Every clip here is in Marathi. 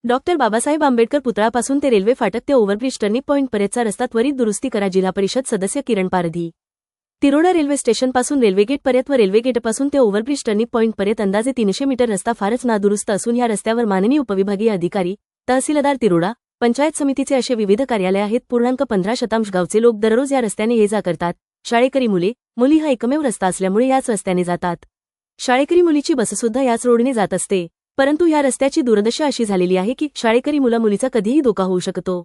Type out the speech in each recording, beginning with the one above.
डॉक्टर बाबासाहेब आंबेडकर पुतळापासून ते रेल्वे फाटक ते ओव्हरब्रिज टर्निंग पॉइंट पर्यंतचा रस्ता त्वरित दुरुस्ती करा. जिल्हा परिषद सदस्य किरण पारधी. तिरोडा रेल्वे स्टेशनपासून रेल्वेगेट पर्यंत व रेल्वेगेटपासून ते ओव्हरब्रिज टर्निंग पॉइंट पर्यंत अंदाजे 300 मीटर रस्ता फारच नादुरुस्त असून या रस्त्यावर माननीय उपविभागीय अधिकारी, तहसीलदार तिरोडा, पंचायत समितीचे असे विविध कार्यालय आहेत. 15% गावचे लोक दररोज या रस्त्याने ये जा करतात. शाळेकरी मुली हा एकमेव रस्ता असल्यामुळे याच रस्त्याने जातात. शाळेकरी मुलीची बससुद्धा याच रोडने जात असते. परंतु या रस्त्याची दुर्दशा अशी झालेली आहे की शाळेकरी मुलीचा कधीही धोका होऊ शकतो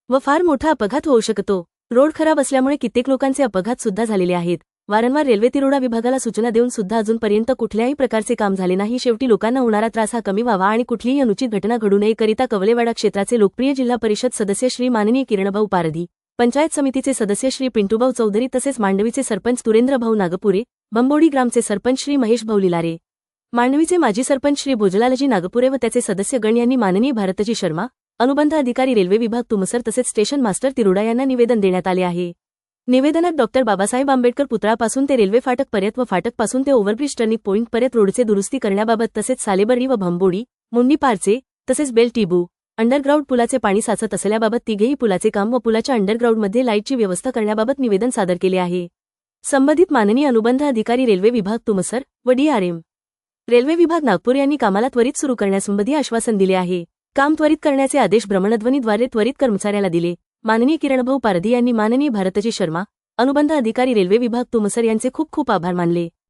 व फार मोठा अपघात होऊ शकतो. रोड खराब असल्यामुळे कित्येक लोकांचे अपघात सुद्धा झालेले आहेत. वारंवार रेल्वे तिरोडा विभागाला सूचना देऊन सुद्धा अजूनपर्यंत कुठल्याही प्रकारचे काम झाले नाही. शेवटी लोकांना होणारा त्रास हा कमी व्हावा आणि कुठलीही अनुचित घटना घडू नये करिता कवलेवाडा क्षेत्राचे लोकप्रिय जिल्हा परिषद सदस्य श्री माननीय किरणभाऊ पारधी, पंचायत समितीचे सदस्य श्री पिंटूभाऊ चौधरी तसेच मांडवीचे सरपंच तुरेंद्रभाऊ नागपुरे, बंबोडी ग्रामचे सरपंच श्री महेशभाऊ लिलारे, मांडवीचे माजी सरपंच श्री भोजलालजी नागपुरे व त्याचे सदस्यगण यांनी माननीय भारतजी शर्मा, अनुबंध अधिकारी रेल्वे विभाग तुमसर तसेच स्टेशन मास्टर तिरोडा यांना निवेदन देण्यात आले आहे. निवेदनात डॉक्टर बाबासाहेब आंबेडकर पुतळापासून ते रेल्वे फाटक पर्यंत व फाटकपासून ते ओव्हरब्रिज टर्निंग पॉइंट पर्यंत रोडचे दुरुस्ती करण्याबाबत तसेच सालेबर्री व भंबोडी, मुंडी पारचे तसेच बेल टिबू, अंडरग्राउंड पुलाचे पाणी साचत असल्याबाबत तिघेही पुलाचे काम व पुलाच्या अंडरग्राउंडमध्ये लाईटची व्यवस्था करण्याबाबत निवेदन सादर केले आहे. संबंधित माननीय अनुबंध अधिकारी रेल्वे विभाग तुमसर व DRM रेल्वे विभाग नागपूर यांनी कामाला त्वरित सुरू करण्यासंबंधी आश्वासन दिले आहे. काम त्वरित करण्याचे आदेश भ्रमणध्वनीद्वारे त्वरित कर्मचाऱ्याला दिले. माननीय किरणभाऊ पारधी यांनी माननीय भारतजी शर्मा, अनुबंध अधिकारी रेल्वे विभाग तुमसर यांचे खूप खूप आभार मानले.